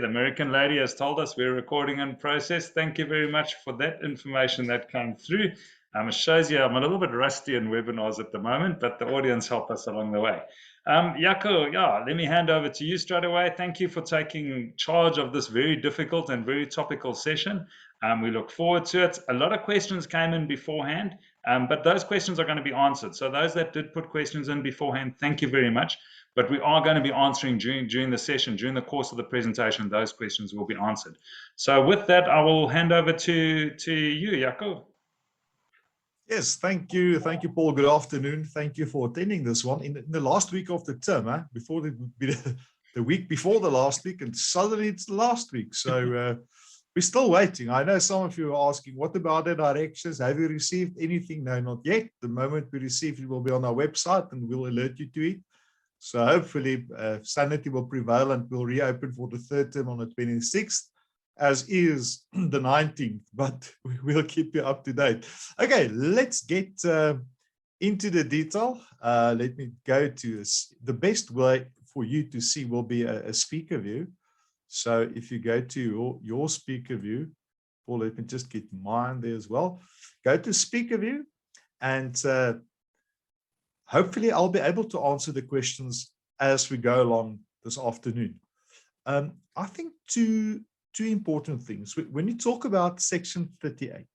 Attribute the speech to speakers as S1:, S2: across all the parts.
S1: the American lady has told us we're recording in process. Thank you very much for that information that came through. It shows you I'm a little bit rusty in webinars at the moment, but the audience helped us along the way. Jaco, yeah, let me hand over to you straight away. Thank you for taking charge of this very difficult and very topical session. We look forward to it. A lot of questions came in beforehand, but those questions are going to be answered. So those that did put questions in beforehand, thank you very much. But we are going to be answering during the session, during the course of the presentation, those questions will be answered. So with that, I will hand over to you, Jaco.
S2: Yes, thank you. Thank you, Paul. Good afternoon. Thank you for attending this one. In the last week of the term, before the week before the last week, and suddenly it's the last week. So we're still waiting. I know some of you are asking, what about the directions? Have you received anything? No, not yet. The moment we receive it will be on our website and we'll alert you to it. So hopefully sanity will prevail and we'll reopen for the third term on the 26th, as is the 19th, but we'll keep you up to date. Okay, let's get into the detail. Let me go to the best way for you to see will be a speaker view. So if you go to your speaker view, or let me just get mine there as well. Go to speaker view and hopefully I'll be able to answer the questions as we go along this afternoon. I think two important things. When you talk about Section 38,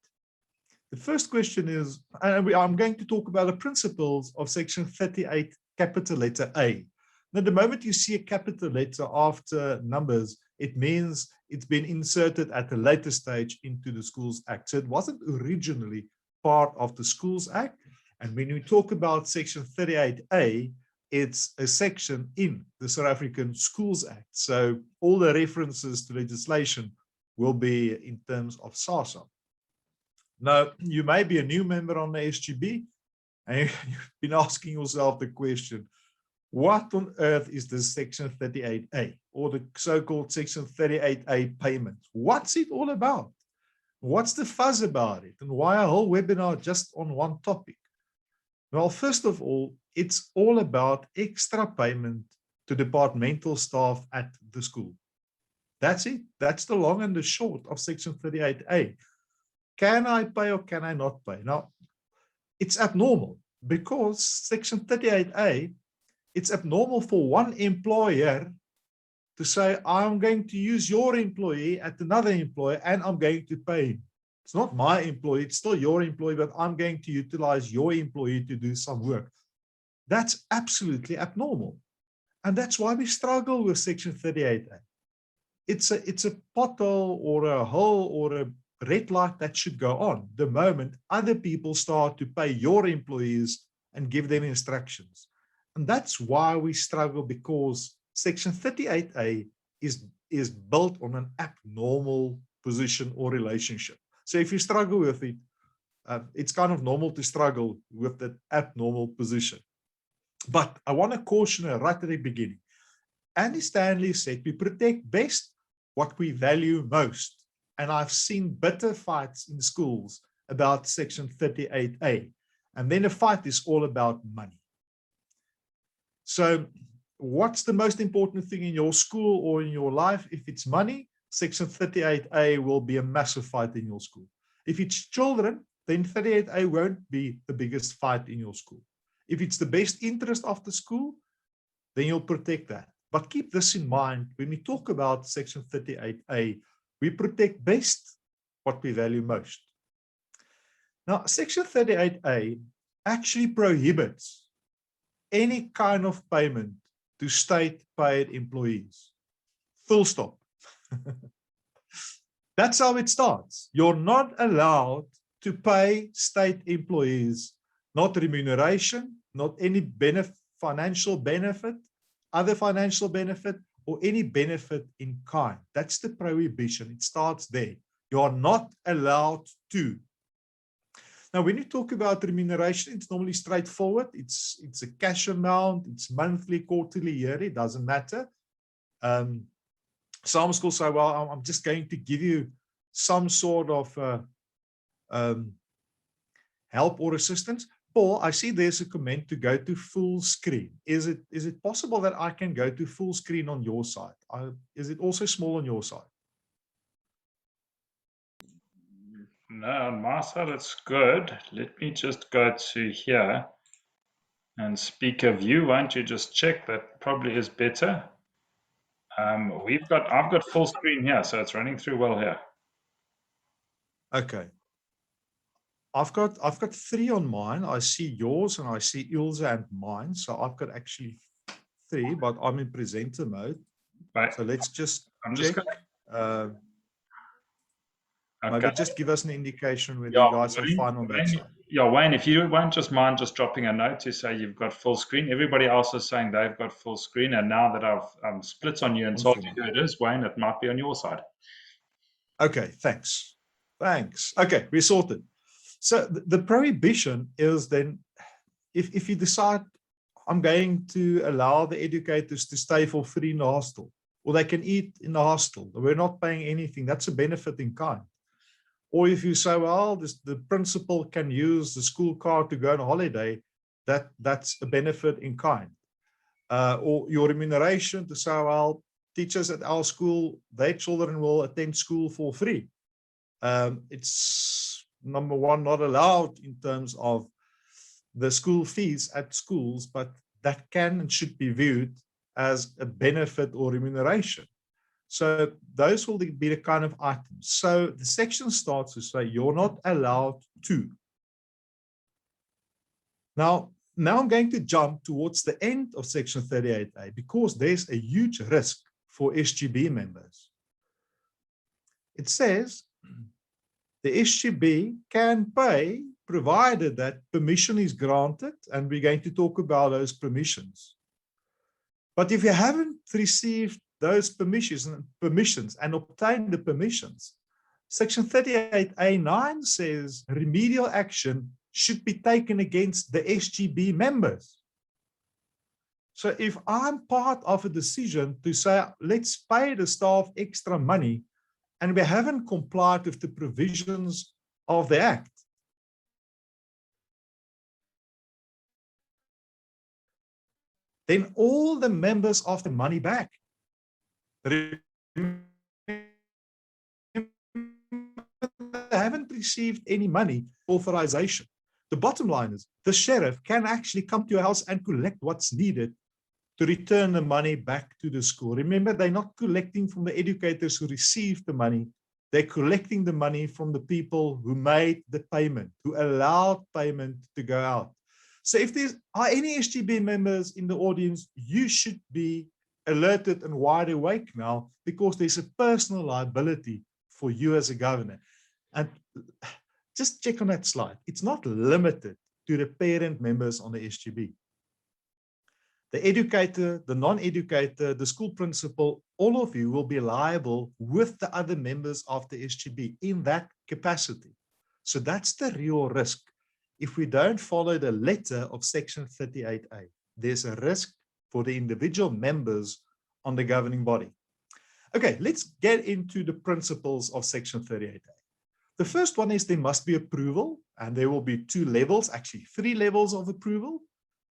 S2: the first question is, and I'm going to talk about the principles of Section 38, capital letter A. Now, the moment you see a capital letter after numbers, it means it's been inserted at a later stage into the Schools Act. So it wasn't originally part of the Schools Act. And when we talk about Section 38A, it's a section in the South African Schools Act. So all the references to legislation will be in terms of SASA. Now, you may be a new member on the SGB, and you've been asking yourself the question, what on earth is this Section 38A, or the so-called Section 38A payment? What's it all about? What's the fuzz about it? And why a whole webinar just on one topic? Well, first of all, it's all about extra payment to departmental staff at the school. That's it. That's the long and the short of Section 38A. Can I pay or can I not pay? Now, it's abnormal because Section 38A, it's abnormal for one employer to say, I'm going to use your employee at another employer and I'm going to pay him. It's not my employee, it's still your employee, but I'm going to utilize your employee to do some work. That's absolutely abnormal. And that's why we struggle with Section 38A. It's a pothole or a hole or a red light that should go on the moment other people start to pay your employees and give them instructions. And that's why we struggle, because Section 38A is built on an abnormal position or relationship. So if you struggle with it, it's kind of normal to struggle with that abnormal position. But I want to caution her right at the beginning. Andy Stanley said, we protect best what we value most. And I've seen bitter fights in schools about Section 38A. And then a fight is all about money. So what's the most important thing in your school or in your life? If it's money, Section 38A will be a massive fight in your school. If it's children, then 38A won't be the biggest fight in your school. If it's the best interest of the school, then you'll protect that. But keep this in mind, when we talk about Section 38A, we protect best what we value most. Now, Section 38A actually prohibits any kind of payment to state-paid employees. Full stop. That's how it starts. You're not allowed to pay state employees, not remuneration, not any financial benefit, other financial benefit, or any benefit in kind. That's the prohibition. It starts there. You are not allowed to. Now, when you talk about remuneration, it's normally straightforward. It's a cash amount. It's monthly, quarterly, yearly. It doesn't matter. Some schools say, well, I'm just going to give you some sort of help or assistance. Paul, I see there's a comment to go to full screen. Is it possible that I can go to full screen on your side? Is it also small on your side?
S1: No, on my side it's good. Let me just go to here and speaker view. Won't you just check? That probably is better. I've got full screen here, so it's running through well here.
S2: Okay. I've got 3 on mine. I see yours and I see Ilse and mine. So I've got actually 3, but I'm in presenter mode.
S1: Right.
S2: So let's just
S1: I'm
S2: check.
S1: just going.
S2: Maybe
S1: Okay.
S2: just give us an indication whether you guys are fine on that side.
S1: Yeah, Wayne, if you won't just mind just dropping a note to say you've got full screen. Everybody else is saying they've got full screen. And now that I've split on you and told you who it is, Wayne, it might be on your side.
S2: Okay, thanks. Thanks. Okay, we're sorted. So the prohibition is then, if you decide I'm going to allow the educators to stay for free in the hostel, or they can eat in the hostel, we're not paying anything, that's a benefit in kind. Or if you say, well, the principal can use the school car to go on holiday, that's a benefit in kind. Or your remuneration to say, well, teachers at our school, their children will attend school for free. It's number one, not allowed in terms of the school fees at schools, but that can and should be viewed as a benefit or remuneration. So those will be the kind of items. So the section starts to say you're not allowed to. Now I'm going to jump towards the end of section 38A because there's a huge risk for SGB members. It says the SGB can pay provided that permission is granted, and we're going to talk about those permissions. But if you haven't received those permissions and obtained the permissions, section 38A9 says remedial action should be taken against the SGB members. So if I'm part of a decision to say, let's pay the staff extra money, and we haven't complied with the provisions of the Act, then all the members of the money back. They haven't received any money authorization. The bottom line is the sheriff can actually come to your house and collect what's needed to return the money back to the school. Remember, they're not collecting from the educators who received the money. They're collecting the money from the people who made the payment, who allowed payment to go out. So if there are any SGB members in the audience, you should be alerted and wide awake now, because there's a personal liability for you as a governor. And just check on that slide. It's not limited to the parent members on the SGB. The educator, the non-educator, the school principal, all of you will be liable with the other members of the SGB in that capacity. So that's the real risk. If we don't follow the letter of section 38A, there's a risk for the individual members on the governing body. Okay, let's get into the principles of section 38A. The first one is there must be approval, and there will be 2 levels, actually 3 levels of approval.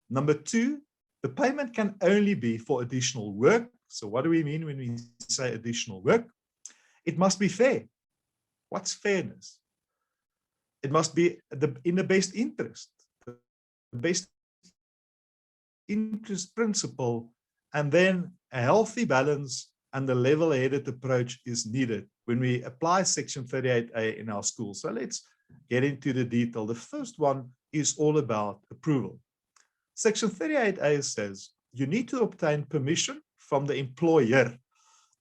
S2: Number 2, the payment can only be for additional work. So what do we mean when we say additional work? It must be fair. What's fairness? It must be in the best interest. The best interest principle, and then a healthy balance and the level-headed approach is needed when we apply section 38A in our schools. So let's get into the detail. The first one is all about approval. Section 38A says you need to obtain permission from the employer.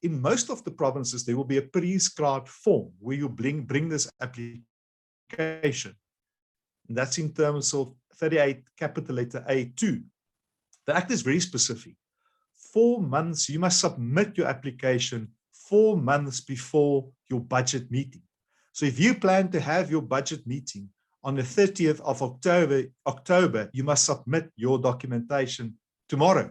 S2: In most of the provinces, there will be a prescribed form where you bring this application. And that's in terms of 38 capital letter A2. The Act is very specific. 4 months, you must submit your application 4 months before your budget meeting. So if you plan to have your budget meeting on the 30th of October, you must submit your documentation tomorrow.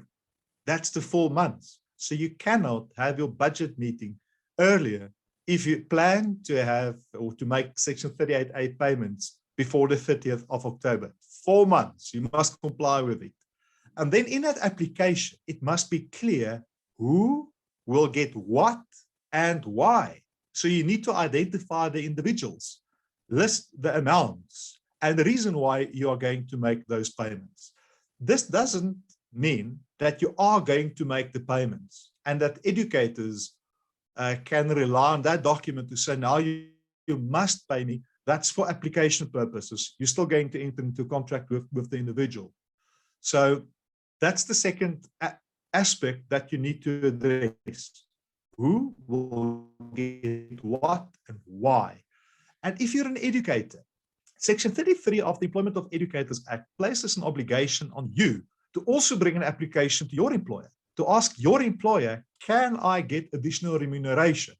S2: That's the 4 months. So you cannot have your budget meeting earlier if you plan to have or to make section 38A payments before the 30th of October. 4 months. You must comply with it. And then in that application, it must be clear who will get what and why. So you need to identify the individuals, list the amounts, and the reason why you are going to make those payments. This doesn't mean that you are going to make the payments and that educators can rely on that document to say, now you must pay me. That's for application purposes. You're still going to enter into a contract with the individual. So that's the second aspect that you need to address. Who will get what and why? And if you're an educator, Section 33 of the Employment of Educators Act places an obligation on you to also bring an application to your employer, to ask your employer, can I get additional remuneration?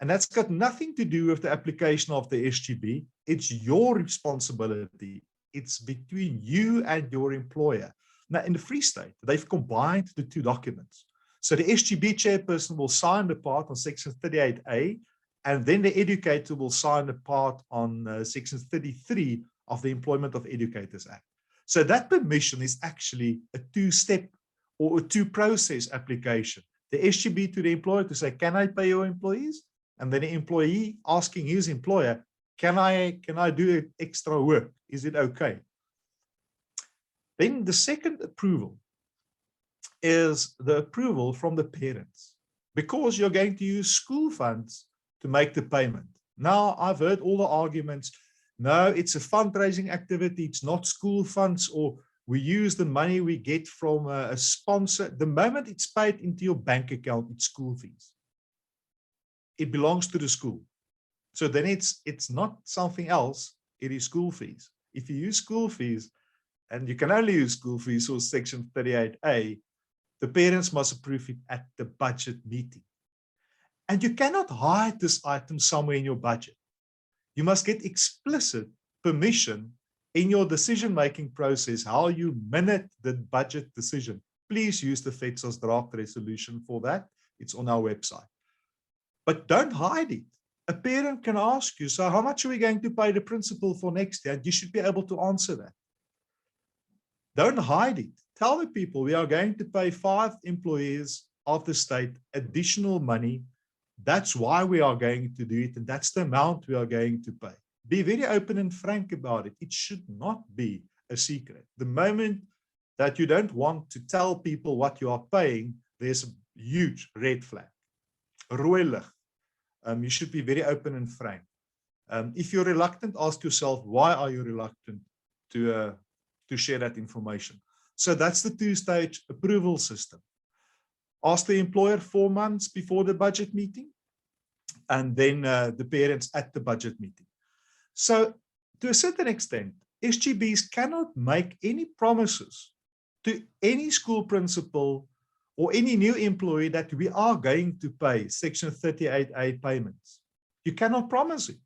S2: And that's got nothing to do with the application of the SGB. It's your responsibility. It's between you and your employer. Now, in the Free State, they've combined the two documents. So the SGB chairperson will sign the part on Section 38A, and then the educator will sign the part on Section 33 of the Employment of Educators Act. So that permission is actually a two-step or a two-process application. The SGB to the employer to say, can I pay your employees? And then the employee asking his employer, can I do extra work? Is it okay? Then the second approval is the approval from the parents, because you're going to use school funds to make the payment. Now, I've heard all the arguments. No, it's a fundraising activity. It's not school funds, or we use the money we get from a sponsor. The moment it's paid into your bank account, it's school fees. It belongs to the school. So then it's not something else. It is school fees. If you use school fees, and you can only use school fees for Section 38A, the parents must approve it at the budget meeting. And you cannot hide this item somewhere in your budget. You must get explicit permission in your decision-making process, how you minute the budget decision. Please use the FEDSAS draft resolution for that. It's on our website. But don't hide it. A parent can ask you, so how much are we going to pay the principal for next year? You should be able to answer that. Don't hide it. Tell the people we are going to pay 5 employees of the state additional money. That's why we are going to do it, and that's the amount we are going to pay. Be very open and frank about it. It should not be a secret. The moment that you don't want to tell people what you are paying, there's a huge red flag. Rooi lig. You should be very open and frank. If you're reluctant, ask yourself, why are you reluctant to share that information? So that's the two-stage approval system. Ask the employer 4 months before the budget meeting, and then the parents at the budget meeting. So to a certain extent, SGBs cannot make any promises to any school principal or any new employee that we are going to pay Section 38A payments. You cannot promise it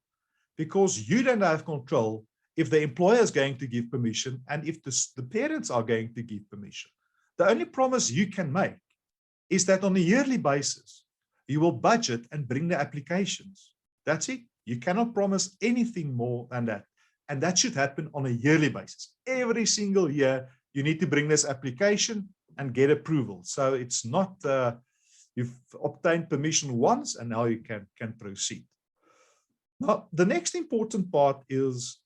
S2: because you don't have control if the employer is going to give permission and if the parents are going to give permission. The only promise you can make is that on a yearly basis, you will budget and bring the applications. That's it. You cannot promise anything more than that. And that should happen on a yearly basis. Every single year, you need to bring this application and get approval. So it's not, you've obtained permission once and now you can proceed. Now, the next important part is,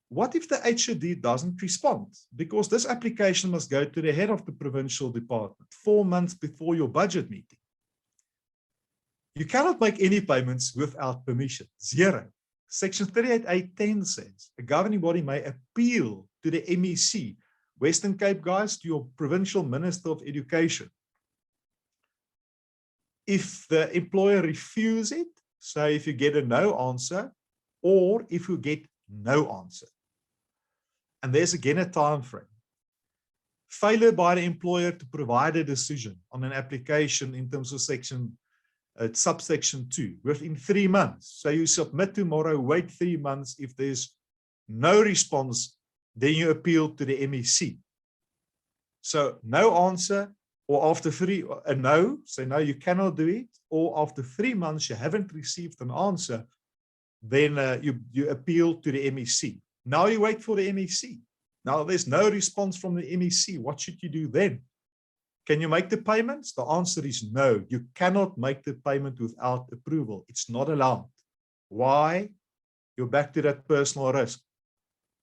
S2: what if the HOD doesn't respond? Because this application must go to the head of the provincial department 4 months before your budget meeting. You cannot make any payments without permission. Zero. Section 38A10 says a governing body may appeal to the MEC, Western Cape guys, to your provincial minister of education. If the employer refuses it, so if you get a no answer, or if you get no answer. And there's again a time frame. Failure by the employer to provide a decision on an application in terms of subsection 2 within 3 months. So you submit tomorrow, wait 3 months. If there's no response, then you appeal to the MEC. So no answer, or after a no, say no, you cannot do it, or after 3 months you haven't received an answer, then you appeal to the MEC. Now you wait for the MEC. Now, there's no response from the MEC. What should you do then? Can you make the payments? The answer is no. You cannot make the payment without approval. It's not allowed. Why? You're back to that personal risk.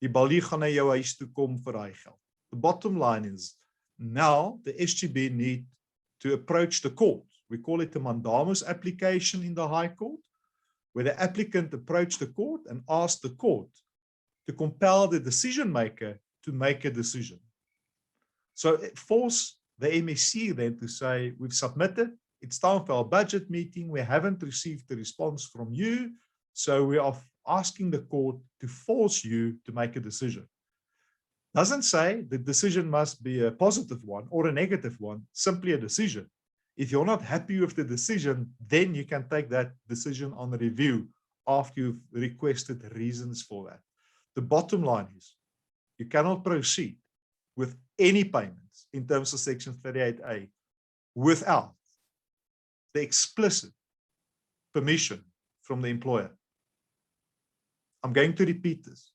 S2: Die balie gaan na jou huis toe kom vir daai geld. The bottom line is, now the SGB need to approach the court. We call it a mandamus application in the High Court, where the applicant approached the court and asked the court to compel the decision maker to make a decision. So it forced the MEC then to say, we've submitted, it's time for our budget meeting, we haven't received a response from you, so we are asking the court to force you to make a decision. Doesn't say the decision must be a positive one or a negative one, simply a decision. If you're not happy with the decision, then you can take that decision on review after you've requested reasons for that. The bottom line is, you cannot proceed with any payments in terms of Section 38A without the explicit permission from the employer. I'm going to repeat this.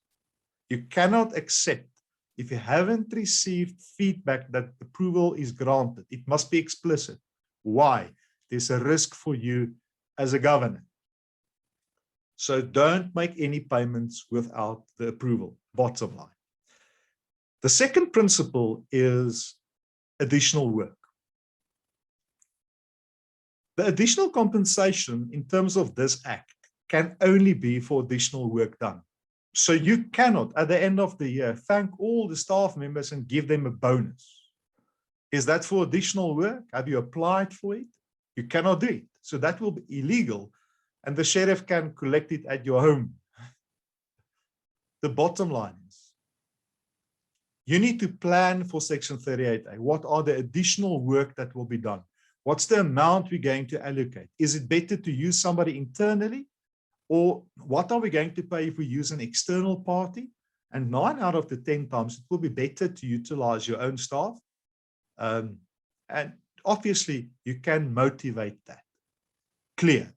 S2: You cannot accept if you haven't received feedback that approval is granted. It must be explicit. Why? There's a risk for you as a governor. So don't make any payments without the approval, bottom line. The second principle is additional work. The additional compensation in terms of this act can only be for additional work done. So you cannot, at the end of the year, thank all the staff members and give them a bonus. Is that for additional work? Have you applied for it? You cannot do it. So that will be illegal, and the sheriff can collect it at your home. The bottom line is, you need to plan for Section 38A. What are the additional work that will be done? What's the amount we're going to allocate? Is it better to use somebody internally? Or what are we going to pay if we use an external party? And 9 out of the 10 times, it will be better to utilize your own staff. And obviously, you can motivate that. Clear.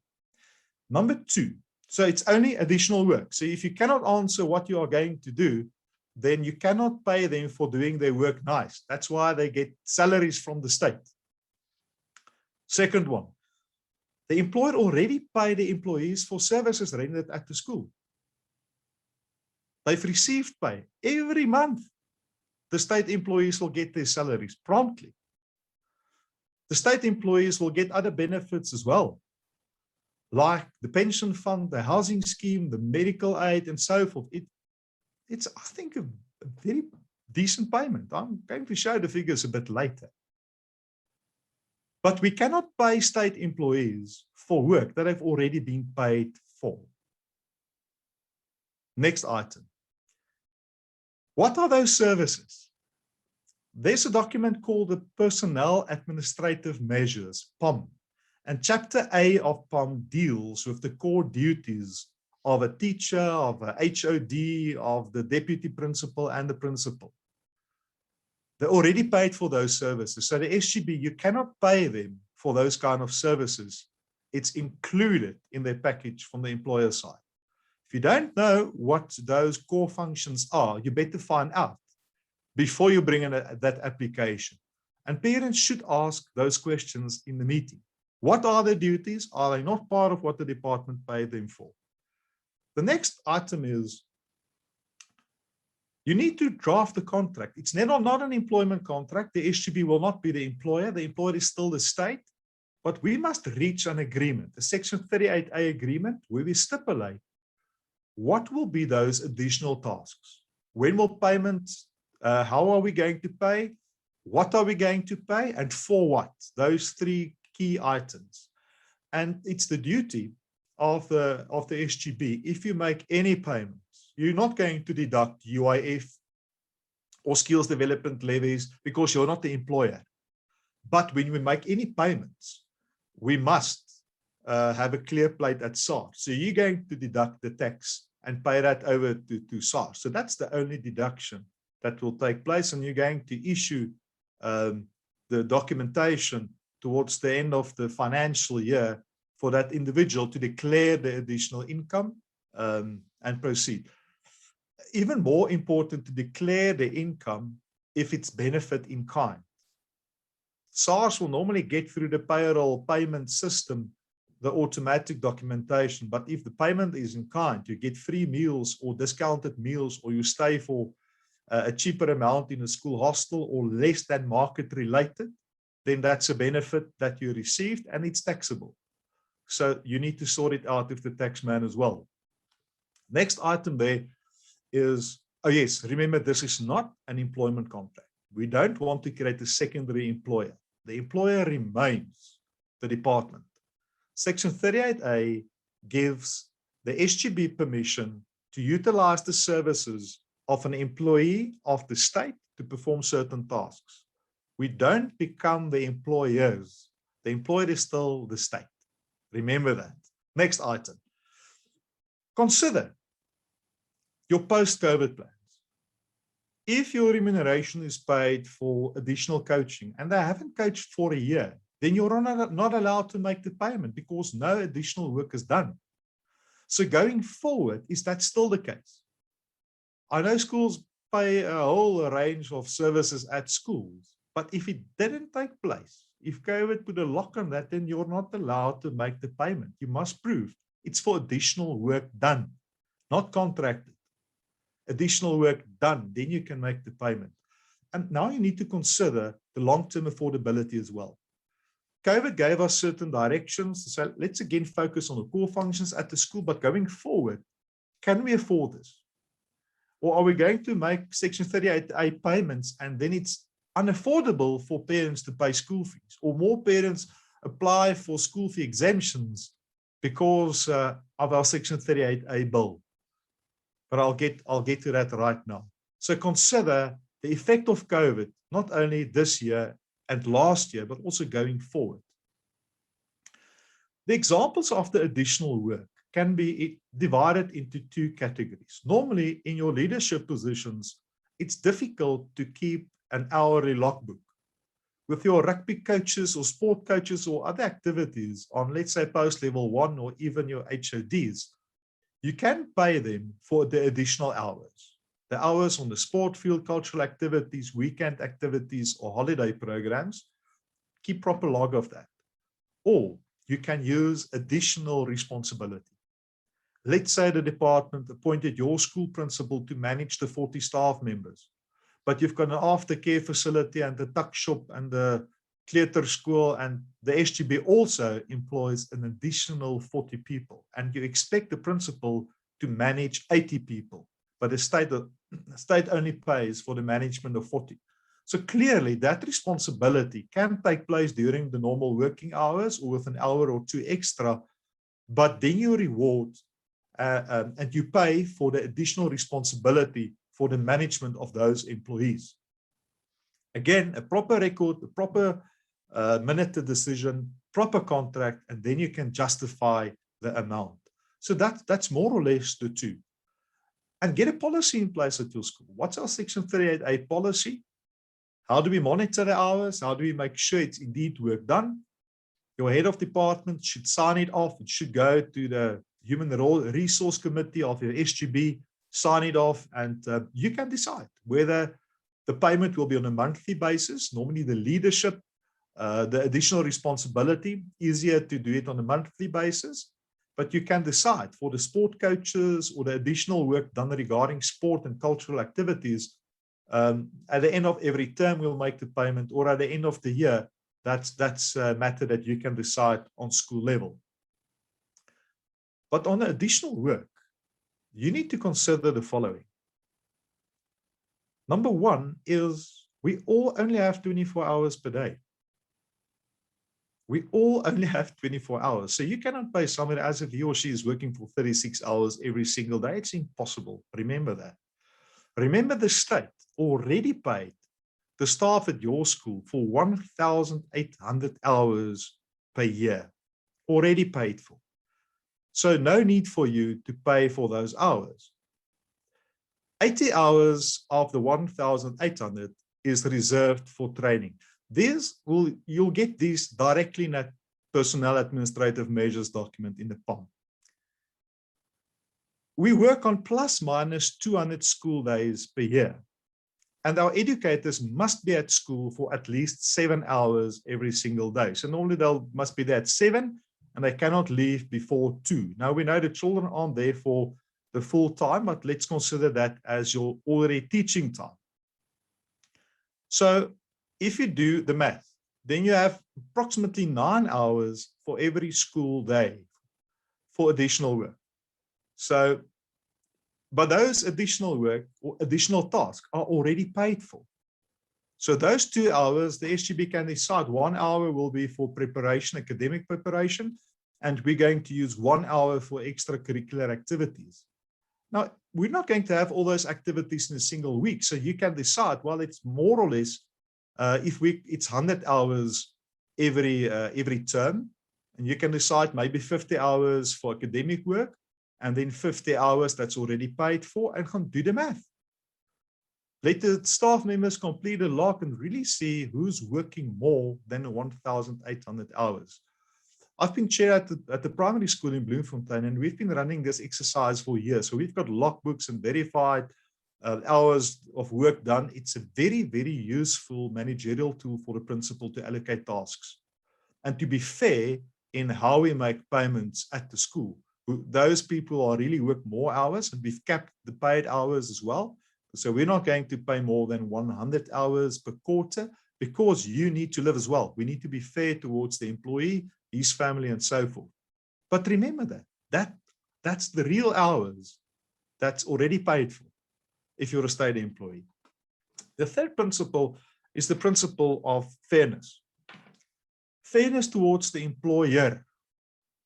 S2: Number 2, so it's only additional work. So if you cannot answer what you are going to do, then you cannot pay them for doing their work nice. That's why they get salaries from the state. Second one, the employer already paid the employees for services rendered at the school. They've received pay every month. The state employees will get their salaries promptly. The state employees will get other benefits as well, like the pension fund, the housing scheme, the medical aid, and so forth. It's, I think, a very decent payment. I'm going to show the figures a bit later. But we cannot pay state employees for work that have already been paid for. Next item. What are those services? There's a document called the Personnel Administrative Measures, PAM. And Chapter A of PAM deals with the core duties of a teacher, of a HOD, of the deputy principal and the principal. They're already paid for those services. So the SGB, you cannot pay them for those kind of services. It's included in their package from the employer side. If you don't know what those core functions are, you better find out before you bring in that application. And parents should ask those questions in the meeting. What are their duties? Are they not part of what the department paid them for? The next item is, you need to draft the contract. It's not an employment contract. The SGB will not be the employer. The employer is still the state. But we must reach an agreement, a Section 38A agreement, where we stipulate what will be those additional tasks. When will payments, how are we going to pay? What are we going to pay? And for what? Those 3 key items. And it's the duty of the SGB, if you make any payments, you're not going to deduct UIF or skills development levies because you're not the employer. But when we make any payments, we must have a clear plate at SARS. So you're going to deduct the tax and pay that over to SARS. So that's the only deduction that will take place. And you're going to issue the documentation towards the end of the financial year for that individual to declare the additional income and proceed. even more important to declare the income if it's benefit in kind. SARS will normally get through the payroll payment system the automatic documentation, but if the payment is in kind, you get free meals or discounted meals, or you stay for a cheaper amount in a school hostel or less than market related, then that's a benefit that you received and it's taxable. So you need to sort it out with the tax man as well. Next item there is, oh yes, remember this is not an employment contract. We don't want to create a secondary employer. The employer remains the department. Section 38A gives the SGB permission to utilize the services of an employee of the state to perform certain tasks. We don't become the employers. The employer is still the state. Remember that. Next item. Consider your post-COVID plans. If your remuneration is paid for additional coaching and they haven't coached for a year, then you're not allowed to make the payment because no additional work is done. So going forward, is that still the case? I know schools pay a whole range of services at schools, but if it didn't take place, if COVID put a lock on that, then you're not allowed to make the payment. You must prove it's for additional work done, not contracted. Additional work done, then you can make the payment. And now you need to consider the long-term affordability as well. COVID gave us certain directions. So let's again focus on the core functions at the school, but going forward, can we afford this? Or are we going to make Section 38A payments and then it's unaffordable for parents to pay school fees, or more parents apply for school fee exemptions because of our Section 38A bill? But I'll get to that right now. So consider the effect of COVID, not only this year and last year, but also going forward. The examples of the additional work can be divided into two categories. Normally, in your leadership positions, it's difficult to keep an hourly logbook. With your rugby coaches or sport coaches or other activities on, let's say, post-level 1 or even your HODs, you can pay them for the additional hours. The hours on the sport field, cultural activities, weekend activities, or holiday programs, keep proper log of that. Or you can use additional responsibility. Let's say the department appointed your school principal to manage the 40 staff members, but you've got an aftercare facility and the tuck shop and the theater school, and the SGB also employs an additional 40 people, and you expect the principal to manage 80 people, but the state only pays for the management of 40. So clearly that responsibility can take place during the normal working hours or with an hour or two extra, but then you reward and you pay for the additional responsibility for the management of those employees. Again, a proper record, a proper minuted decision, proper contract, and then you can justify the amount. So that's more or less the two. And get a policy in place at your school. What's our Section 38A policy? How do we monitor the hours? How do we make sure it's indeed work done? Your head of department should sign it off. It should go to the Human Resource Committee of your SGB, sign it off, and you can decide whether the payment will be on a monthly basis. Normally the leadership, the additional responsibility, easier to do it on a monthly basis, but you can decide for the sport coaches or the additional work done regarding sport and cultural activities. At the end of every term, we'll make the payment, or at the end of the year. That's a matter that you can decide on school level. But on the additional work, you need to consider the following. Number one is we all only have 24 hours per day. We all only have 24 hours. So you cannot pay somebody as if he or she is working for 36 hours every single day. It's impossible. Remember that. Remember the state already paid the staff at your school for 1,800 hours per year, already paid for. So no need for you to pay for those hours. 80 hours of the 1,800 is reserved for training. You'll get these directly in that personnel administrative measures document in the POM. we work on plus minus 200 school days per year. And our educators must be at school for at least 7 hours every single day. So normally they must be there at 7 and they cannot leave before 2. Now we know the children aren't there for the full time, but let's consider that as your already teaching time. So if you do the math, then you have approximately 9 hours for every school day for additional work. So, but those additional work or additional tasks are already paid for. So those 2 hours, the SGB can decide 1 hour will be for preparation, academic preparation, and we're going to use 1 hour for extracurricular activities. Now, we're not going to have all those activities in a single week. So you can decide, well, it's more or less, it's 100 hours every term. And you can decide maybe 50 hours for academic work, and then 50 hours that's already paid for, and can do the math. Let the staff members complete a log and really see who's working more than 1,800 hours. I've been chair at the primary school in Bloemfontein, and we've been running this exercise for years. So we've got logbooks and verified hours of work done. It's a very, very useful managerial tool for the principal to allocate tasks and to be fair in how we make payments at the school. Those people are really work more hours, and we've capped the paid hours as well. So we're not going to pay more than 100 hours per quarter, because you need to live as well. We need to be fair towards the employee, his family, and so forth. But remember that's the real hours that's already paid for if you're a state employee. The third principle is the principle of fairness. Fairness towards the employer,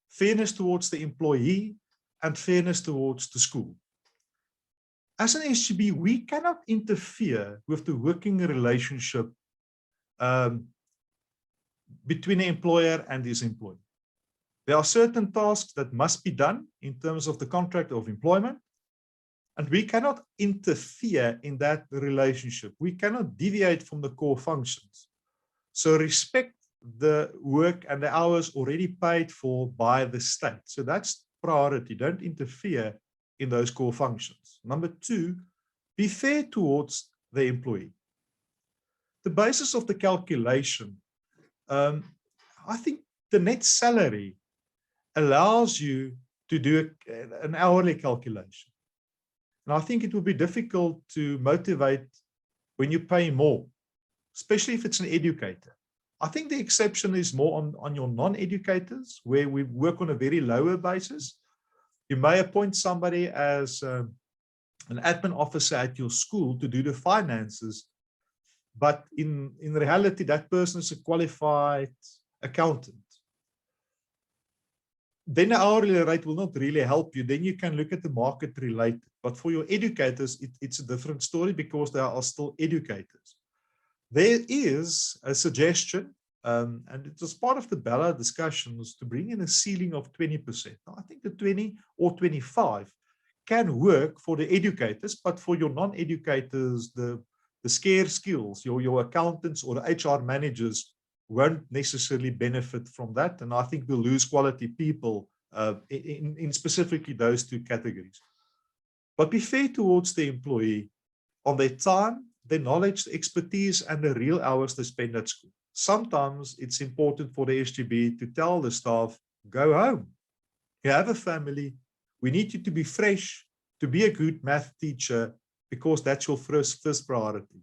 S2: fairness towards the employee, and fairness towards the school. As an SGB, we cannot interfere with the working relationship between the employer and his employee. There are certain tasks that must be done in terms of the contract of employment, and we cannot interfere in that relationship. We cannot deviate from the core functions. So respect the work and the hours already paid for by the state. So that's priority. Don't interfere in those core functions. Number 2, be fair towards the employee. The basis of the calculation, I think the net salary allows you to do an hourly calculation. And I think it will be difficult to motivate when you pay more, especially if it's an educator. I think the exception is more on your non-educators, where we work on a very lower basis. You may appoint somebody as an admin officer at your school to do the finances, but in reality, that person is a qualified accountant. Then the hourly rate will not really help you. Then you can look at the market related. But for your educators, it's a different story, because they are still educators. There is a suggestion, and it was part of the BELA discussions, to bring in a ceiling of 20%. Now, I think the 20 or 25 can work for the educators, but for your non-educators, the scarce skills, your accountants or the HR managers won't necessarily benefit from that. And I think we'll lose quality people in specifically those 2 categories. But be fair towards the employee on their time, their knowledge, the expertise, and the real hours they spend at school. Sometimes it's important for the SGB to tell the staff, go home. You have a family. We need you to be fresh, to be a good math teacher, because that's your first priority.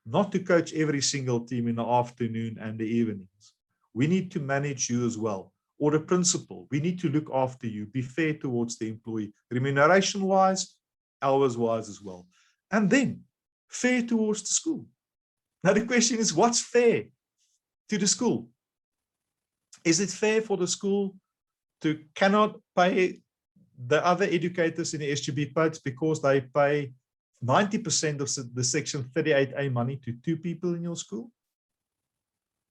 S2: Not to coach every single team in the afternoon and the evenings. We need to manage you as well. Or the principal, we need to look after you, be fair towards the employee, remuneration-wise, hours-wise as well. And then, fair towards the school. Now the question is, what's fair to the school? Is it fair for the school to cannot pay the other educators in the SGB posts because they pay 90% of the Section 38A money to 2 people in your school?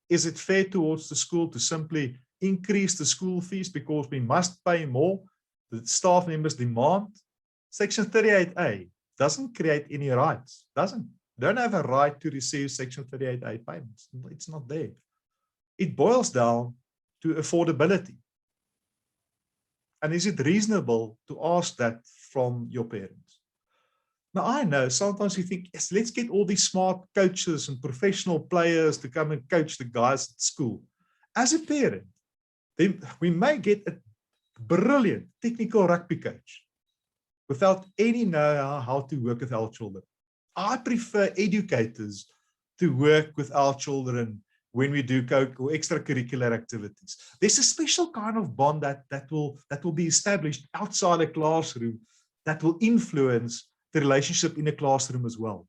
S2: Is it fair towards the school to simply increase the school fees because we must pay more? The staff members demand. Section 38A doesn't create any rights, doesn't. Don't have a right to receive Section 38A payments. It's not there. It boils down to affordability. And is it reasonable to ask that from your parents. Now, I know sometimes you think, yes, let's get all these smart coaches and professional players to come and coach the guys at school. As a parent, then we may get a brilliant technical rugby coach without any know how to work with our children. I prefer educators to work with our children when we do extracurricular activities. There's a special kind of bond that will be established outside the classroom that will influence the relationship in the classroom as well.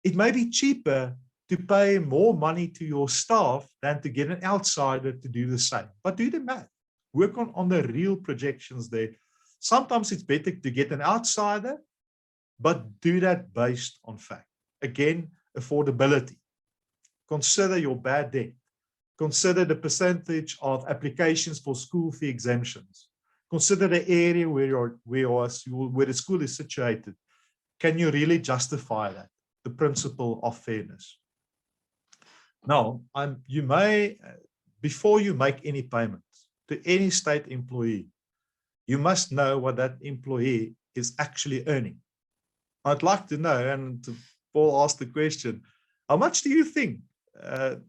S2: It may be cheaper to pay more money to your staff than to get an outsider to do the same. But do the math. Work on the real projections there. Sometimes it's better to get an outsider, but do that based on fact. Again, affordability. Consider your bad debt. Consider the percentage of applications for school fee exemptions. Consider the area where the school is situated. Can you really justify that? The principle of fairness. Now, you may, before you make any payments to any state employee, you must know what that employee is actually earning. I'd like to know, and Paul asked the question, how much do you think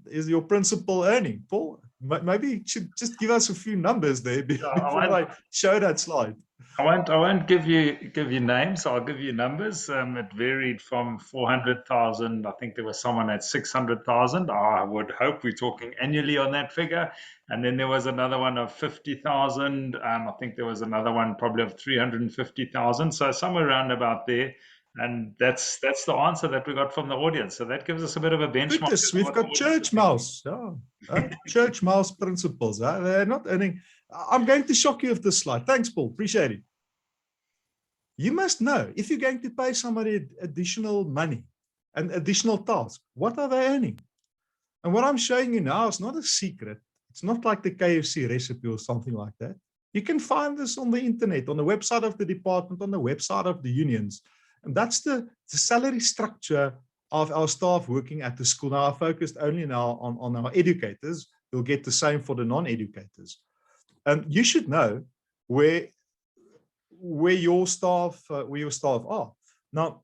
S2: is your principal earning? Paul, maybe you should just give us a few numbers there before I show that slide.
S1: I won't give you names. I'll give you numbers. It varied from 400,000. I think there was someone at 600,000. I would hope we're talking annually on that figure. And then there was another one of 50,000. I think there was another one probably of 350,000. So somewhere around about there. And that's the answer that we got from the audience. So that gives us a bit of a benchmark.
S2: Goodness, we've got church mouse. Church mouse principles. They're not earning. I'm going to shock you with this slide. Thanks, Paul. Appreciate it. You must know, if you're going to pay somebody additional money and additional tasks, what are they earning? And what I'm showing you now is not a secret. It's not like the KFC recipe or something like that. You can find this on the internet, on the website of the department, on the website of the unions. And that's the salary structure of our staff working at the school. Now, I focused only now on our educators. You'll get the same for the non-educators. You should know where your staff are. Now,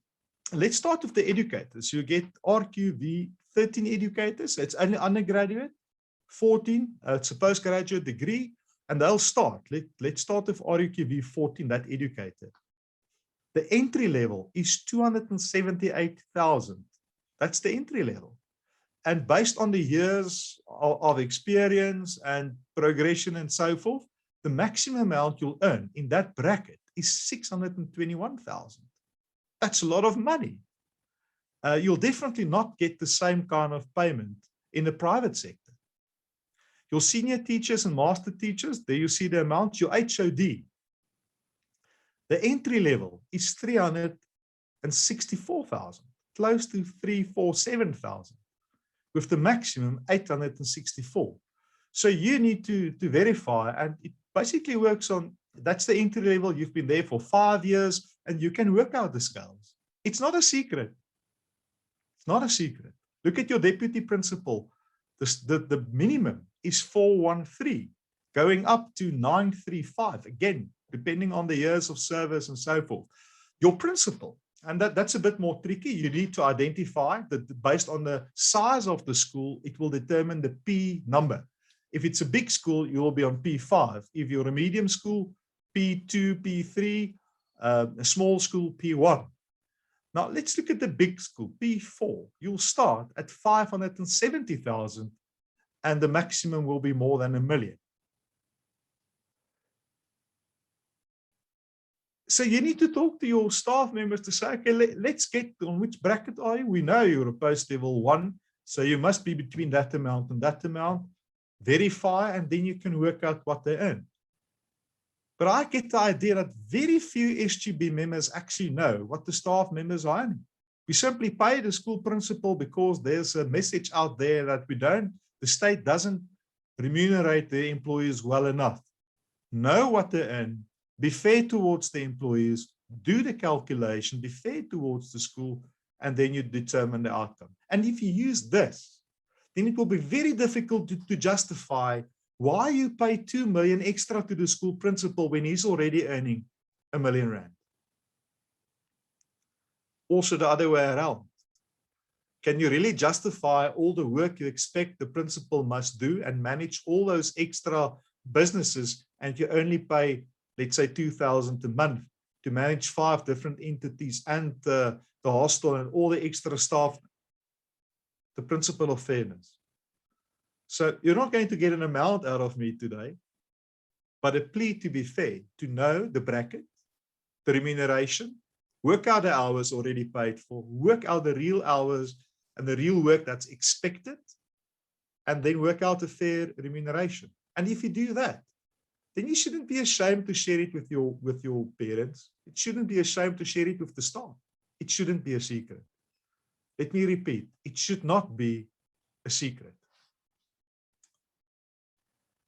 S2: let's start with the educators. You get RQV 13 educators. It's only undergraduate. 14, it's a postgraduate degree, and they'll start. Let's start with RQV 14, that educator. The entry level is 278,000. That's the entry level. And based on the years of experience and progression and so forth, the maximum amount you'll earn in that bracket is 621,000. That's a lot of money. You'll definitely not get the same kind of payment in the private sector. Your senior teachers and master teachers, there you see the amount. Your HOD, the entry level is 364,000, close to 347,000, with the maximum 864. So you need to verify, and it basically works on, that's the entry level. You've been there for 5 years, and you can work out the scales. It's not a secret. It's not a secret. Look at your deputy principal. The minimum is 413, going up to 935, again, depending on the years of service and so forth. Your principal, and that's a bit more tricky. You need to identify that based on the size of the school, it will determine the P number. If it's a big school, you will be on P5. If you're a medium school, P2, P3, a small school, P1. Now, let's look at the big school, P4. You'll start at 570,000, and the maximum will be more than $1 million. So you need to talk to your staff members to say, okay, let's get on which bracket are you? We know you're a post level 1, so you must be between that amount and that amount. Verify, and then you can work out what they earn. But I get the idea that very few SGB members actually know what the staff members are earning. We simply pay the school principal because there's a message out there that the state doesn't remunerate their employees well enough. Know what they earn, be fair towards the employees, do the calculation, be fair towards the school, and then you determine the outcome. And if you use this, then it will be very difficult to justify why you pay 2 million extra to the school principal when he's already earning R1 million. Also the other way around. Can you really justify all the work you expect the principal must do and manage all those extra businesses, and you only pay, let's say, 2,000 a month to manage 5 different entities and the hostel and all the extra staff? The principle of fairness. So you're not going to get an amount out of me today, but a plea to be fair, to know the bracket, the remuneration, work out the hours already paid for, work out the real hours and the real work that's expected, and then work out a fair remuneration. And if you do that, then you shouldn't be ashamed to share it with your parents. It shouldn't be ashamed to share it with the staff. It shouldn't be a secret. Let me repeat, it should not be a secret.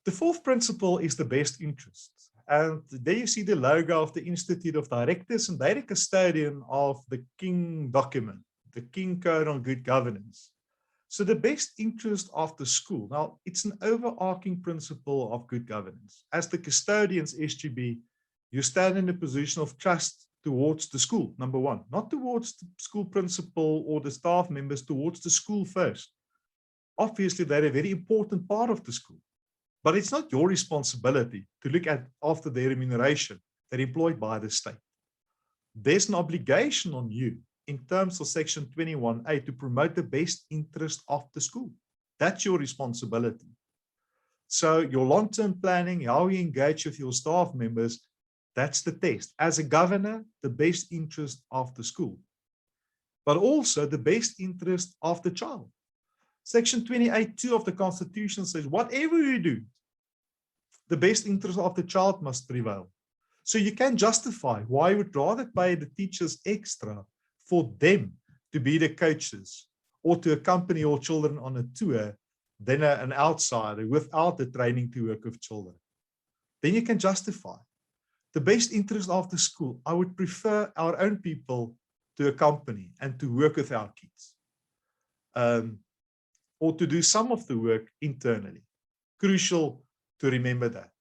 S2: The fourth principle is the best interest. And there you see the logo of the Institute of Directors, and they're the custodian of the King document, the King Code on Good Governance. So the best interest of the school. Now, it's an overarching principle of good governance. As the custodians, SGB, you stand in a position of trust towards the school, number one, not towards the school principal or the staff members, towards the school first. Obviously, they're a very important part of the school, but it's not your responsibility to look at after their remuneration. They're employed by the state. There's an obligation on you in terms of Section 21A to promote the best interest of the school. That's your responsibility. So your long-term planning, how you engage with your staff members, that's the test. As a governor, the best interest of the school, but also the best interest of the child. Section 28(2) of the Constitution says, whatever you do, the best interest of the child must prevail. So you can justify why you would rather pay the teachers extra for them to be the coaches or to accompany your children on a tour than an outsider without the training to work with children. Then you can justify the best interest of the school. I would prefer our own people to accompany and to work with our kids, or to do some of the work internally. Crucial to remember that.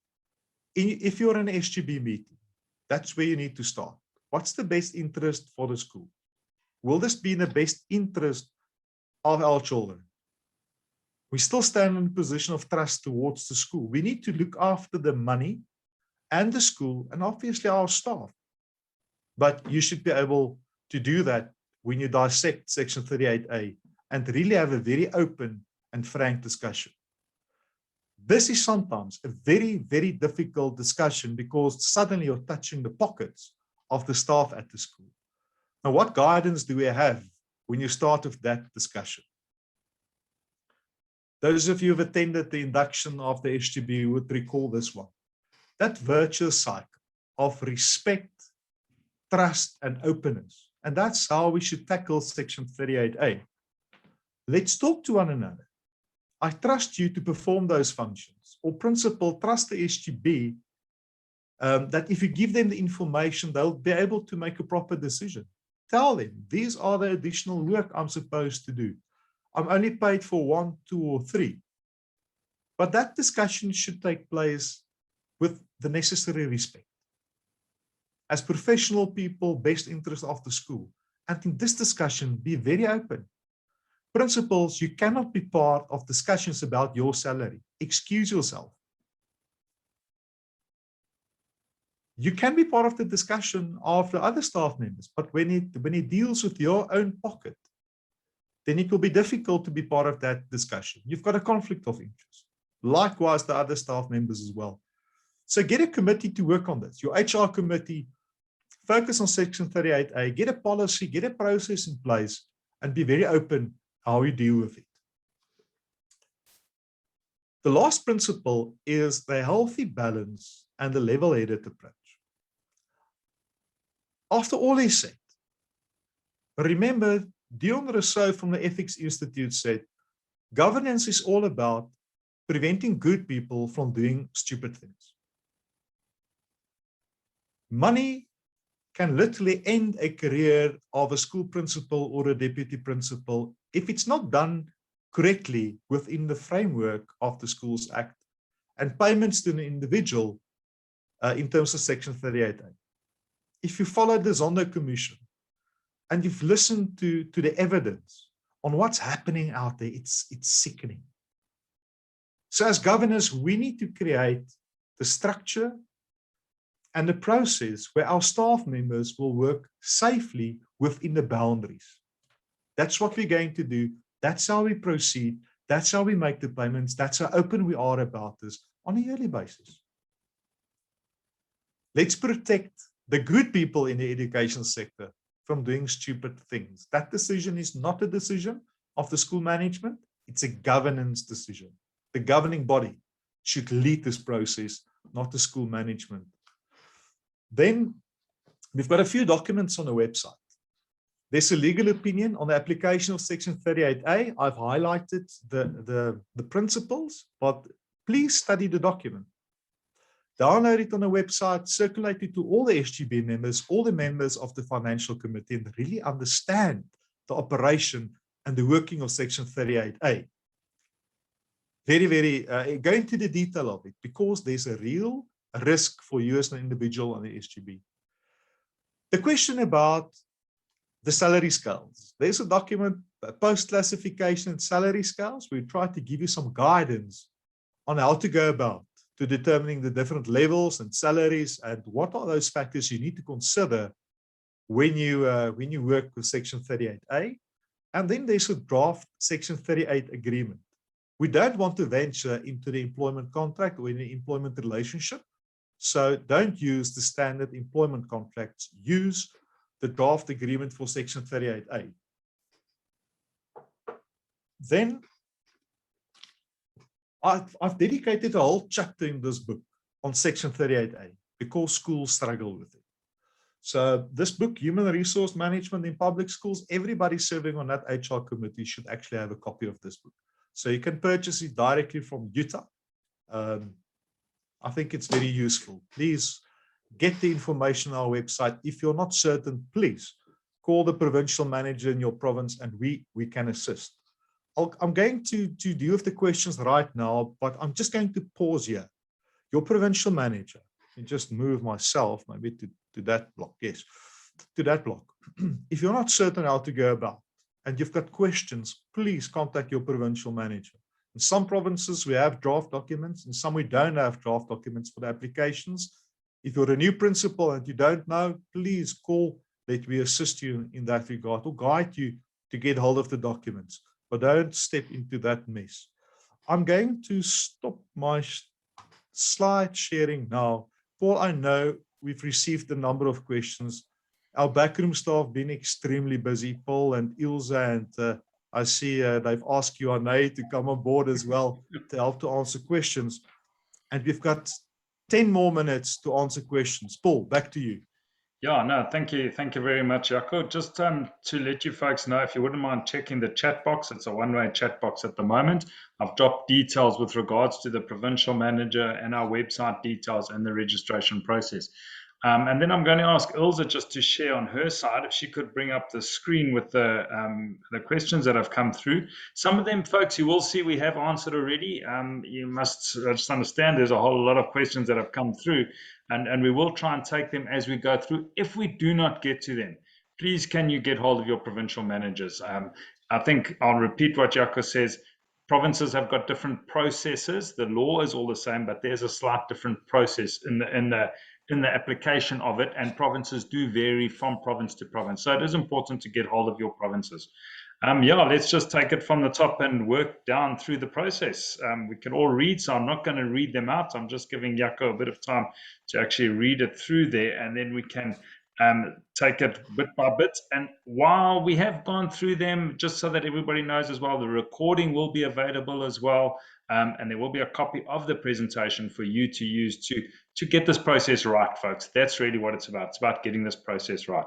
S2: If you're in an SGB meeting, that's where you need to start. What's the best interest for the school? Will this be in the best interest of our children? We still stand in a position of trust towards the school. We need to look after the money and the school and obviously our staff. But you should be able to do that when you dissect Section 38A and really have a very open and frank discussion. This is sometimes a very, very difficult discussion because suddenly you're touching the pockets of the staff at the school. Now, what guidance do we have when you start with that discussion? Those of you who have attended the induction of the SGB would recall this one. That virtuous cycle of respect, trust, and openness. And that's how we should tackle Section 38A. Let's talk to one another. I trust you to perform those functions. Or principal, trust the SGB that if you give them the information, they'll be able to make a proper decision. Tell them, these are the additional work I'm supposed to do. I'm only paid for 1, 2, or 3. But that discussion should take place with the necessary respect. As professional people, best interest of the school. And in this discussion, be very open. Principals, you cannot be part of discussions about your salary. Excuse yourself. You can be part of the discussion of the other staff members, but when it deals with your own pocket, then it will be difficult to be part of that discussion. You've got a conflict of interest. Likewise, the other staff members as well. So get a committee to work on this. Your HR committee, focus on Section 38A, get a policy, get a process in place, and be very open how you deal with it. The last principle is the healthy balance and the level-headed approach. After all is said, remember, Dion Rousseau from the Ethics Institute said, governance is all about preventing good people from doing stupid things. Money can literally end a career of a school principal or a deputy principal if it's not done correctly within the framework of the Schools Act and payments to an individual in terms of Section 38A. if you follow the Zondo Commission and you've listened to the evidence on what's happening out there, it's sickening. So as governors, we need to create the structure and the process where our staff members will work safely within the boundaries. That's what we're going to do. That's how we proceed. That's how we make the payments. That's how open we are about this on a yearly basis. Let's protect the good people in the education sector from doing stupid things. That decision is not a decision of the school management. It's a governance decision. The governing body should lead this process, not the school management. Then we've got a few documents on the website. There's a legal opinion on the application of Section 38A. I've highlighted the principles, but please study the document. Download it on the website, circulate it to all the SGB members, all the members of the financial committee, and really understand the operation and the working of Section 38A. Go into the detail of it, because there's a real risk for you as an individual on the SGB. The question about the salary scales. There's a document, post-classification salary scales. We try to give you some guidance on how to go about to determining the different levels and salaries and what are those factors you need to consider when you work with Section 38A. And then there's a draft Section 38 agreement. We don't want to venture into the employment contract or in the employment relationship. So don't use the standard employment contracts. Use the draft agreement for Section 38A. Then I've dedicated a whole chapter in this book on Section 38A because schools struggle with it. So this book, Human Resource Management in Public Schools, everybody serving on that HR committee should actually have a copy of this book. So you can purchase it directly from Utah. I think it's very useful. Please get the information on our website. If you're not certain, please call the provincial manager in your province and we can assist. I'm going to deal with the questions right now, but I'm just going to pause here. Your provincial manager, and just move myself maybe to that block. Yes, to that block. If you're not certain how to go about and you've got questions, please contact your provincial manager. In some provinces, we have draft documents. In some, we don't have draft documents for the applications. If you're a new principal and you don't know, please call. Let me assist you in that regard or guide you to get hold of the documents. But don't step into that mess. I'm going to stop my slide sharing now. Paul, I know we've received a number of questions. Our backroom staff been extremely busy. Paul and Ilse, and I see they've asked you, Anay, to come on board as well to help to answer questions. And we've got 10 more minutes to answer questions. Paul, back to you.
S1: Yeah, no, thank you. Thank you very much, Jaco. Just to let you folks know, if you wouldn't mind checking the chat box, it's a one-way chat box at the moment. I've dropped details with regards to the provincial manager and our website details and the registration process. And then I'm going to ask Ilse just to share on her side, if she could bring up the screen with the questions that have come through. Some of them, folks, you will see we have answered already. You must just understand there's a whole lot of questions that have come through, and we will try and take them as we go through. If we do not get to them, please can you get hold of your provincial managers. I think I'll repeat what Jaco says. Provinces have got different processes. The law is all the same, but there's a slight different process in the application of it, and provinces do vary from province to province. So it is important to get hold of your provinces. Yeah, let's just take it from the top and work down through the process. We can all read, so I'm not going to read them out. I'm just giving Jaco a bit of time to actually read it through there, and then we can take it bit by bit. And while we have gone through them, just so that everybody knows as well, the recording will be available as well, and there will be a copy of the presentation for you to use to get this process right, folks. That's really what it's about. It's about getting this process right.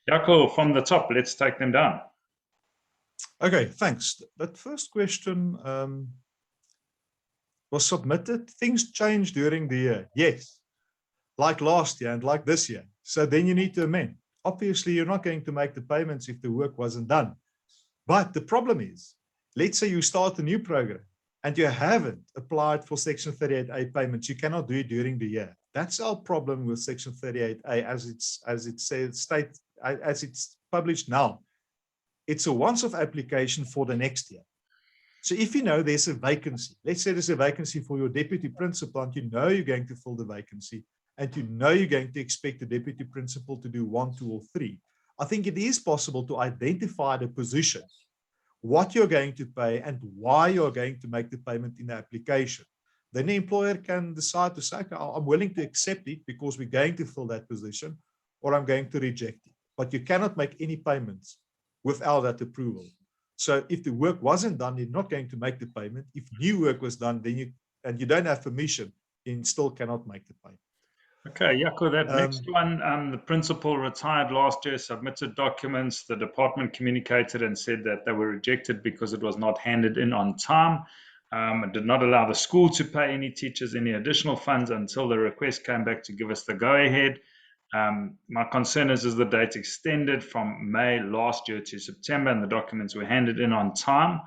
S1: Jaco, from the top, let's take them down.
S2: Okay, thanks. That first question was submitted. Things changed during the year. Yes, like last year and like this year. So then you need to amend. Obviously, you're not going to make the payments if the work wasn't done. But the problem is, let's say you start a new program and you haven't applied for Section 38A payments. You cannot do it during the year. That's our problem with Section 38A as it's published now. It's a once-off application for the next year. So if you know there's a vacancy, let's say there's a vacancy for your deputy principal, and you know you're going to fill the vacancy, and you know you're going to expect the deputy principal to do 1, 2, or 3, I think it is possible to identify the position, what you're going to pay, and why you're going to make the payment in the application. Then the employer can decide to say, okay, I'm willing to accept it because we're going to fill that position, or I'm going to reject it. But you cannot make any payments without that approval. So if the work wasn't done, you're not going to make the payment. If new work was done, then you don't have permission, you still cannot make the payment.
S1: Okay, Jaco, that next one, the principal retired last year, submitted documents. The department communicated and said that they were rejected because it was not handed in on time. It did not allow the school to pay any teachers any additional funds until the request came back to give us the go-ahead. My concern is the date extended from May last year to September, and the documents were handed in on time.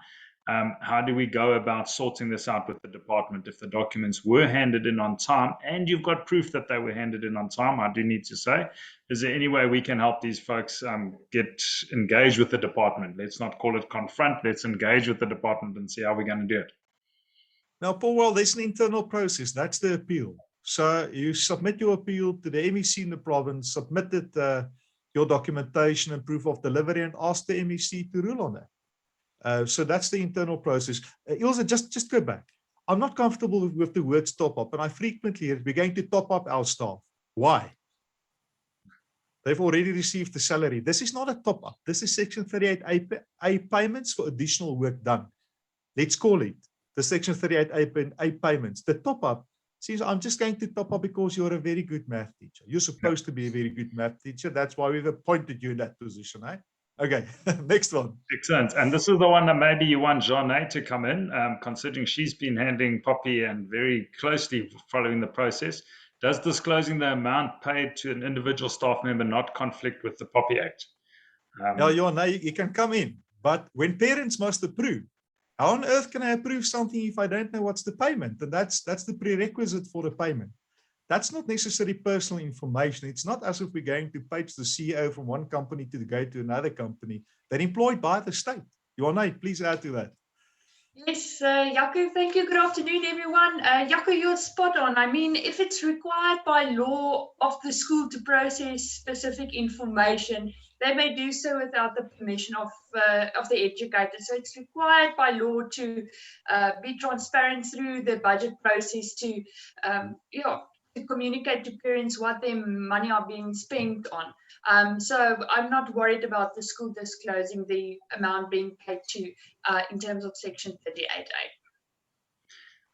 S1: How do we go about sorting this out with the department if the documents were handed in on time and you've got proof that they were handed in on time? I do need to say, is there any way we can help these folks get engaged with the department? Let's not call it confront. Let's engage with the department and see how we're going to do it.
S2: Now, Paul, well, there's an internal process. That's the appeal. So you submit your appeal to the MEC in the province, submitted your documentation and proof of delivery, and ask the MEC to rule on that. So that's the internal process. Ilse, just go back. I'm not comfortable with the words top up, and I frequently hear we're going to top up our staff. Why? They've already received the salary. This is not a top up. This is Section 38A payments for additional work done. Let's call it the Section 38A payments. The top up says, I'm just going to top up because you're a very good math teacher. You're supposed to be a very good math teacher. That's why we've appointed you in that position, eh? Okay, next one.
S1: Excellent. And this is the one that maybe you want Jeanne to come in, considering she's been handling Poppy and very closely following the process. Does disclosing the amount paid to an individual staff member not conflict with the Poppy Act?
S2: No, Jeanne, you can come in. But when parents must approve, how on earth can I approve something if I don't know what's the payment? And that's the prerequisite for the payment. That's not necessarily personal information. It's not as if we're going to page the CEO from one company to go to another company. They're employed by the state. Joanna, please add to that.
S3: Yes, Jaco, thank you. Good afternoon, everyone. Jaco, you're spot on. I mean, if it's required by law of the school to process specific information, they may do so without the permission of the educator. So it's required by law to be transparent through the budget process to communicate to parents what their money are being spent on. So I'm not worried about the school disclosing the amount being paid to in terms of Section 38A.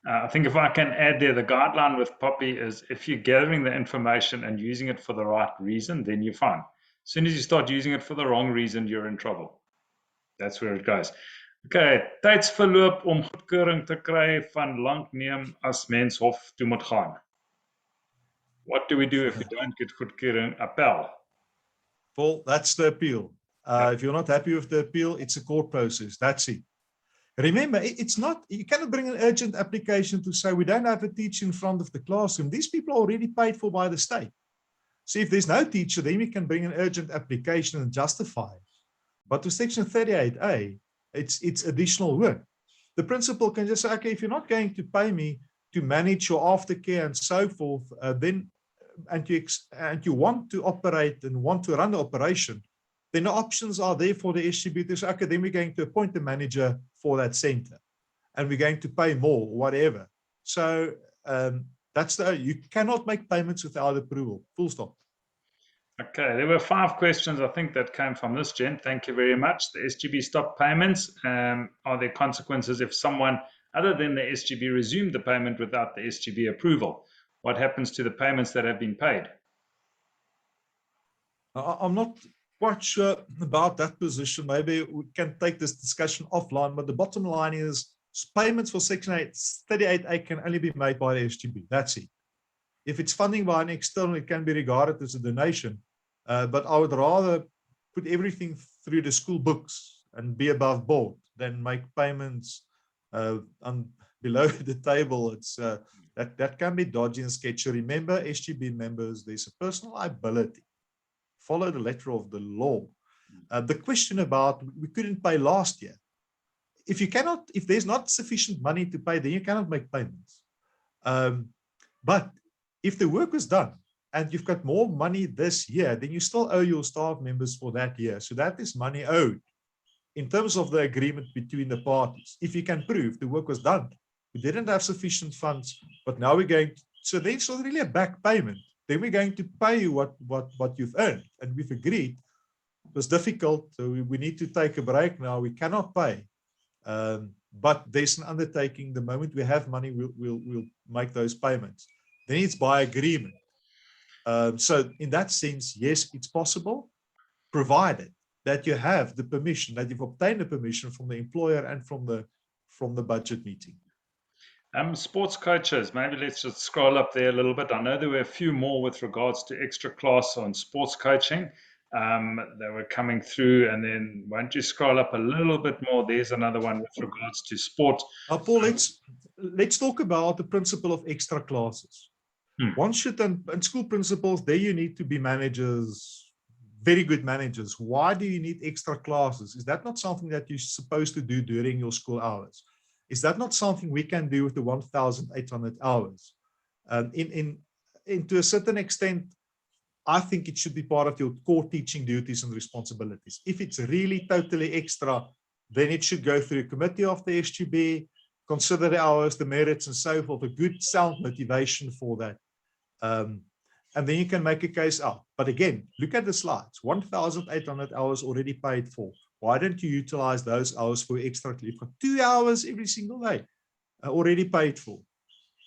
S1: I think if I can add there, the guideline with Poppy is if you're gathering the information and using it for the right reason, then you're fine. As soon as you start using it for the wrong reason, you're in trouble. That's where it goes. Okay, tydsverloop om goedkeuring te kry van lank neem as mens hof toe moet gaan. What do we do if we don't get goedkeuring? Appel.
S2: Paul, that's the appeal. If you're not happy with the appeal, it's a court process. That's it. Remember, it's not, you cannot bring an urgent application to say we don't have a teacher in front of the classroom. These people are already paid for by the state. So if there's no teacher, then we can bring an urgent application and justify it. But to Section 38A, it's additional work. The principal can just say, okay, if you're not going to pay me to manage your aftercare and so forth, then and you want to operate and want to run the operation, then the options are there for the SGB to say, okay, then we're going to appoint a manager for that center and we're going to pay more or whatever. So you cannot make payments without approval, full stop.
S1: Okay, there were 5 questions, I think, that came from this gent. Thank you very much. The SGB stopped payments. Are there consequences if someone other than the SGB resumed the payment without the SGB approval? What happens to the payments that have been paid?
S2: I'm not quite sure about that position. Maybe we can take this discussion offline, but the bottom line is payments for Section 38A can only be made by the SGB. That's it. If it's funding by an external, it can be regarded as a donation. But I would rather put everything through the school books and be above board than make payments below the table. That can be dodgy and sketchy. Remember, SGB members, there's a personal liability. Follow the letter of the law. The question about we couldn't pay last year. If there's not sufficient money to pay, then you cannot make payments. But if the work was done and you've got more money this year, then you still owe your staff members for that year. So that is money owed in terms of the agreement between the parties. If you can prove the work was done, we didn't have sufficient funds, but now we're going to, so then it's not really a back payment. Then we're going to pay you what you've earned. And we've agreed. It was difficult. So we need to take a break now. We cannot pay. But there's an undertaking. The moment we have money, we'll make those payments. Then it's by agreement. So in that sense, yes, it's possible, provided that you have the permission, that you've obtained the permission from the employer and from the budget meeting.
S1: Sports coaches, maybe let's just scroll up there a little bit. I know there were a few more with regards to extra class on sports coaching. They were coming through, and then won't you scroll up a little bit more? There's another one with regards to sport.
S2: Paul, let's talk about the principle of extra classes. One should, and school principals, there you need to be managers, very good managers. Why do you need extra classes? Is that not something that you're supposed to do during your school hours? Is that not something we can do with the 1,800 hours? To a certain extent, I think it should be part of your core teaching duties and responsibilities. If it's really totally extra, then it should go through a committee of the SGB, consider the hours, the merits, and so forth, a good sound motivation for that. And then you can make a case out. But again, look at the slides, 1,800 hours already paid for. Why don't you utilize those hours for extra? You've got 2 hours every single day already paid for.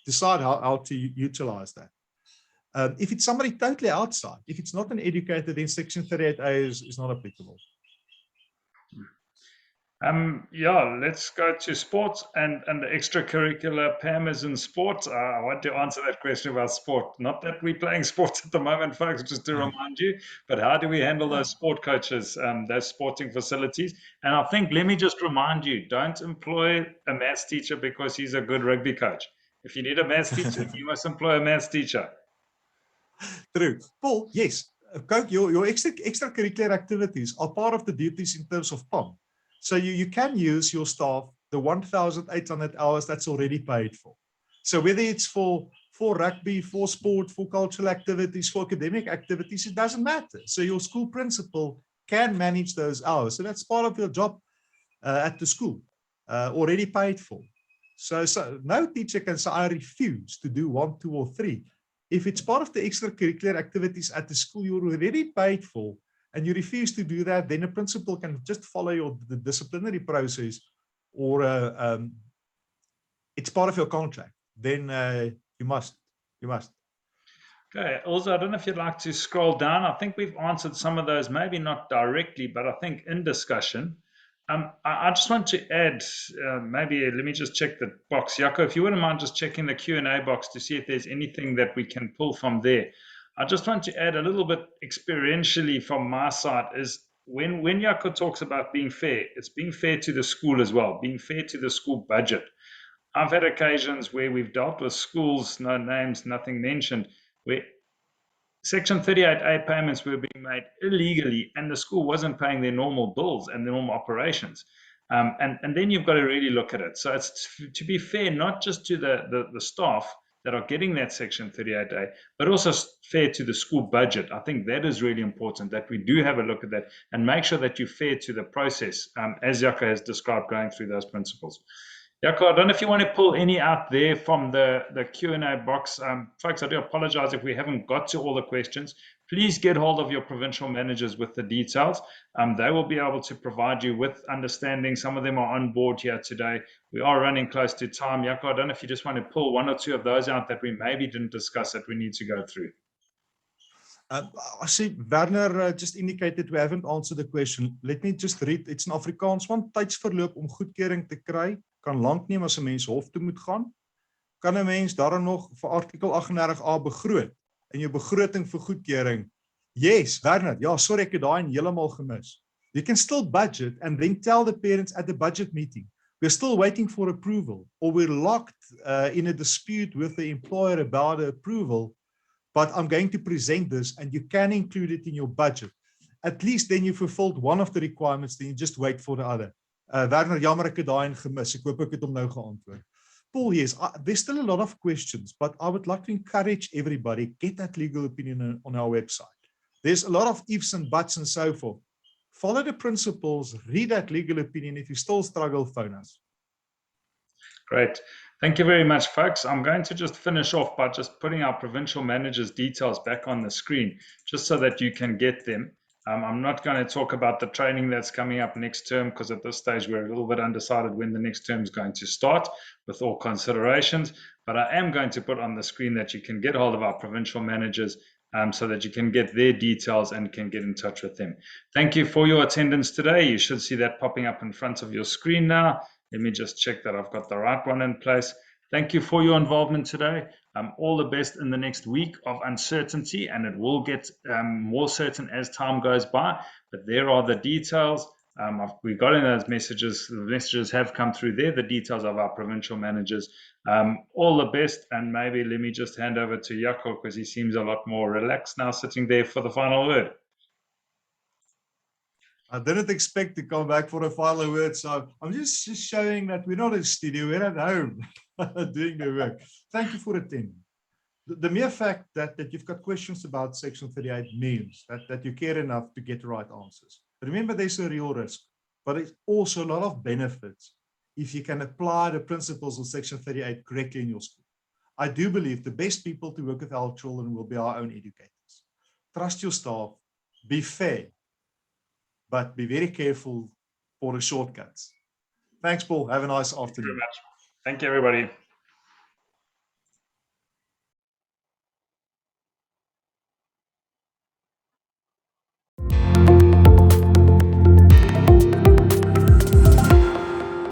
S2: Decide how to utilize that. If it's somebody totally outside, if it's not an educator, then Section 38A is not applicable.
S1: Yeah, let's go to sports and the extracurricular PAMs in sport. I want to answer that question about sport. Not that we're playing sports at the moment, folks, just to remind you, but how do we handle those sport coaches, those sporting facilities? And I think, let me just remind you, don't employ a maths teacher because he's a good rugby coach. If you need a maths teacher, you must employ a maths teacher.
S2: True. Paul, yes, your extracurricular activities are part of the duties in terms of PAM. So you can use your staff, the 1,800 hours that's already paid for. So whether it's for rugby, for sport, for cultural activities, for academic activities, it doesn't matter. So your school principal can manage those hours. So that's part of your job at the school, already paid for. So no teacher can say, I refuse to do 1, 2, or 3. If it's part of the extracurricular activities at the school you're already paid for, and you refuse to do that, then a principal can just follow the disciplinary process, or it's part of your contract. Then you must.
S1: Okay. Also, I don't know if you'd like to scroll down. I think we've answered some of those, maybe not directly, but I think in discussion. I just want to add, maybe let me just check the box. Jaco, if you wouldn't mind just checking the Q&A box to see if there's anything that we can pull from there. I just want to add a little bit experientially from my side is when Jaco talks about being fair, it's being fair to the school as well, being fair to the school budget. I've had occasions where we've dealt with schools, no names, nothing mentioned, where Section 38A payments were being made illegally and the school wasn't paying their normal bills and their normal operations. And then you've got to really look at it. So it's to be fair, not just to the staff that are getting that Section 38A, but also fair to the school budget. I think that is really important, that we do have a look at that and make sure that you're fair to the process, as Jaco has described, going through those principles. Jaco, I don't know if you want to pull any out there from the Q&A box. Folks, I do apologize if we haven't got to all the questions. Please get hold of your provincial managers with the details. They will be able to provide you with understanding. Some of them are on board here today. We are running close to time. Jaco, I don't know if you just want to pull 1 or 2 of those out that we maybe didn't discuss that we need to go through.
S2: I see Werner just indicated we haven't answered the question. Let me just read. It's in Afrikaans. Want tydsverloop om goedkeuring te kry kan lank neem as 'n mens hof toe moet gaan. Kan 'n mens daarom nog vir artikel 38A begroot in jou begroting vir goedkeuring? Yes, Werner. Ja, sorry ek het daai heeltemal gemis. You can still budget and then tell the parents at the budget meeting, we're still waiting for approval, or we're locked in a dispute with the employer about the approval, but I'm going to present this and you can include it in your budget. At least then you fulfilled one of the requirements, then you just wait for the other. Werner, jammer ek het daai gemis. Ek hoop ek het hom nou geantwoord. Paul, yes, there's still a lot of questions, but I would like to encourage everybody, get that legal opinion on our website. There's a lot of ifs and buts and so forth. Follow the principles, read that legal opinion. If you still struggle, phone us.
S1: Great. Thank you very much, folks. I'm going to just finish off by just putting our provincial manager's details back on the screen, just so that you can get them. I'm not going to talk about the training that's coming up next term, because at this stage we're a little bit undecided when the next term is going to start with all considerations. But I am going to put on the screen that you can get hold of our provincial managers so that you can get their details and can get in touch with them. Thank you for your attendance today. You should see that popping up in front of your screen now. Let me just check that I've got the right one in place. Thank you for your involvement today. All the best in the next week of uncertainty, and it will get more certain as time goes by. But there are the details. We got in those messages. The messages have come through there, the details of our provincial managers. All the best, and maybe let me just hand over to Jaco, because he seems a lot more relaxed now sitting there for the final word.
S2: I didn't expect to come back for a final word, so I'm just showing that we're not in studio, we're at home doing the work. Thank you for attending. The mere fact that you've got questions about Section 38 means that you care enough to get the right answers. Remember, there's a real risk, but there's also a lot of benefits if you can apply the principles of Section 38 correctly in your school. I do believe the best people to work with our children will be our own educators. Trust your staff, be fair, but be very careful for the shortcuts. Thanks, Paul. Have a nice afternoon.
S1: Thank you very much. Thank you, everybody.